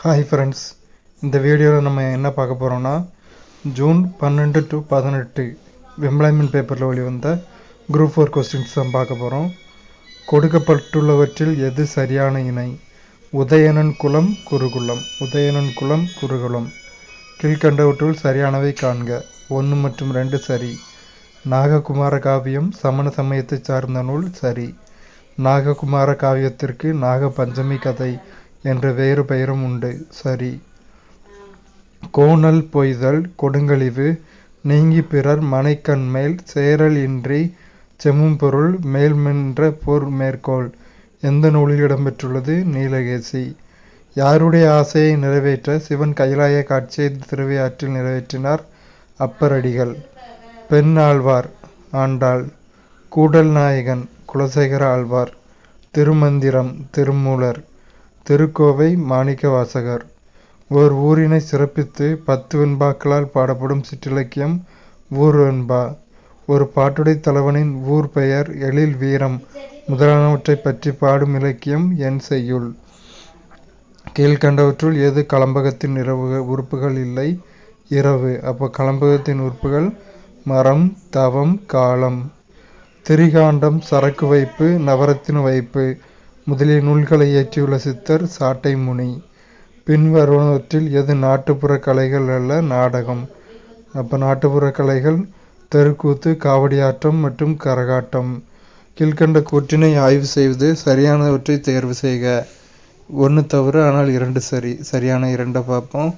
Hi friends, இந்த வீடியோவில் நம்ம என்ன பார்க்க போகிறோம்னா ஜூன் 12 to 18 எம்ப்ளாய்மெண்ட் பேப்பரில் வெளிவந்த குரூப் 4 கொஸ்டின்ஸ் தான் பார்க்க போகிறோம். கொடுக்கப்பட்டுள்ளவற்றில் எது சரியான இணை? உதயணன் குலம் குருகுலம். உதயணன் குலம் குருகுலம். கீழ்கண்டவற்றுள் சரியானவை காண்க. 1 மற்றும் 2 சரி. நாககுமார காவியம் சமண சமயத்தை சார்ந்த நூல் சரி. நாககுமார காவியத்திற்கு நாக பஞ்சமி கதை என்ற வேறு பெயரும் உண்டு சரி. கோணல் பொய்தல் கொடுங்கழிவு நீங்கி பிறர் மனைக்கண்மேல் சேரல் இன்றி செம்மும்பொருள் மேல்மென்ற போர் மேற்கோள் எந்த நூலில் இடம்பெற்றுள்ளது? நீலகேசி. யாருடைய ஆசையை நிறைவேற்ற சிவன் கைலாய காட்சியை திருவையாற்றில் நிறைவேற்றினார்? அப்பரடிகள். பெண் ஆழ்வார் ஆண்டாள். கூடல் நாயகன் குலசேகர ஆழ்வார். திருமந்திரம் திருமூலர். திருக்கோவை மாணிக்க வாசகர். ஓர் ஊரினை சிறப்பித்து 10 வெண்பாக்களால் பாடப்படும் சிற்றிலக்கியம் ஊர் வெண்பா. ஒரு பாட்டுடை தலைவனின் ஊர் பெயர் எழில் வீரம் முதலானவற்றை பற்றி பாடும் இலக்கியம் என் செய்யுள். கீழ்கண்டவற்றுள் எது கலம்பகத்தின் உறுப்புகள் இல்லை? இரவு. அப்போ கலம்பகத்தின் உறுப்புகள் மரம், தவம், காலம். திரிகாண்டம் சரக்கு வைப்பு நவரத்தின வைப்பு முதலிய நூல்களை இயற்றியுள்ள சித்தர் சாட்டை முனி. பின்வருவனவற்றில் எது நாட்டுப்புற கலைகள் அல்ல? நாடகம். அப்போ நாட்டுப்புற கலைகள் தெருக்கூத்து, காவடியாட்டம் மற்றும் கரகாட்டம். கீழ்கண்ட கூற்றினை ஆய்வு செய்வது சரியானவற்றை தேர்வு செய்க. 1 தவறு ஆனால் 2 சரி. சரியான 2 பார்ப்போம்.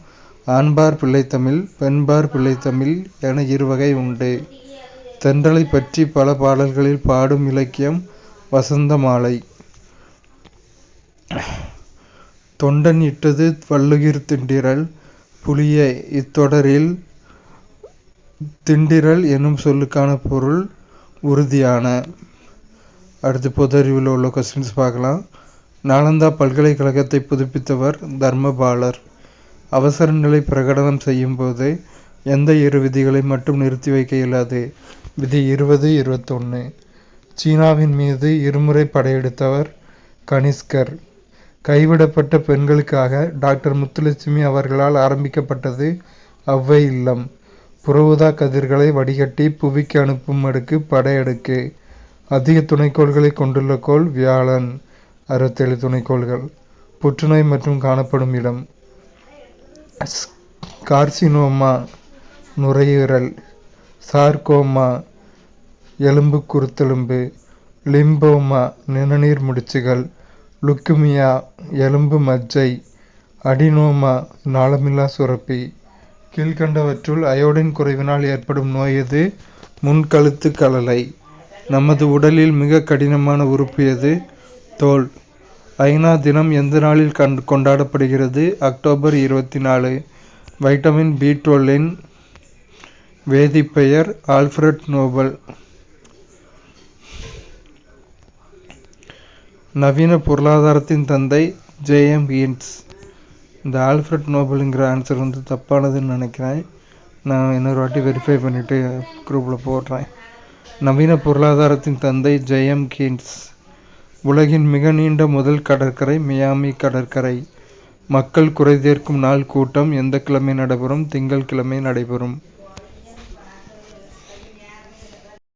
ஆண்பார் பிள்ளைத்தமிழ் பெண்பார் பிள்ளைத்தமிழ் என இருவகை உண்டு. தென்றலை பற்றி பல பாடல்களில் பாடும் இலக்கியம் வசந்த மாலை. தொண்டன் இட்டது வள்ளுகிர் திண்டிறல் புலிய. இத்தொடரில் திண்டிறல் என்னும் சொல்லுக்கான பொருள் உறுதியான. அடுத்து பொது அறிவில் உள்ள கொஸ்டின்ஸ் பார்க்கலாம். நாலந்தா பல்கலைக்கழகத்தை புதுப்பித்தவர் தர்மபாலர். அவசர நிலை பிரகடனம் செய்யும் போது எந்த 2 விதிகளை மட்டும் நிறுத்தி வைக்க இயலாது? விதி 20, 21. சீனாவின் மீது இருமுறை படையெடுத்தவர் கனிஷ்கர். கைவிடப்பட்ட பெண்களுக்காக டாக்டர் முத்துலட்சுமி அவர்களால் ஆரம்பிக்கப்பட்டது ஔவை இல்லம். புறஊதா கதிர்களை வடிகட்டி புவிக்கு அனுப்பும் அடுக்கு படையடுக்கு. அதிக துணைக்கோள்களை கொண்டுள்ள கோள் வியாழன். 67 துணைக்கோள்கள். புற்றுநோய் மற்றும் காணப்படும் இடம். கார்சினோமா நுரையீரல். சார்கோமா எலும்பு குருத்தெலும்பு. லிம்போமா நிணநீர் முடிச்சுகள். லுக்குமியா எலும்பு மஜ்ஜை. அடினோமா நாளமில்லா சுரப்பி. கீழ்கண்டவற்றுள் அயோடின் குறைவினால் ஏற்படும் நோய் எது? முன்கழுத்து கழலை. நமது உடலில் மிக கடினமான உறுப்பு எது? தோல். ஐநா தினம் எந்த நாளில் கொண்டாடப்படுகிறது? அக்டோபர் 24. வைட்டமின் B12 வேதிப்பெயர் ஆல்ஃபிரட் நோபல். நவீன பொருளாதாரத்தின் தந்தை J.M. கீன்ஸ். இந்த ஆல்ஃபிரட் நோபலுங்கிற ஆன்சர் தப்பானதுன்னு நினைக்கிறேன். நான் இன்னொரு வாட்டி வெரிஃபை பண்ணிவிட்டு குரூப்பில் போடுறேன். நவீன பொருளாதாரத்தின் தந்தை J.M. கீன்ஸ். உலகின் மிக நீண்ட முதல் கடற்கரை மியாமி கடற்கரை. மக்கள் குறை தீர்க்கும் நாள் கூட்டம் எந்த கிழமை நடைபெறும்? திங்கள் கிழமை நடைபெறும்.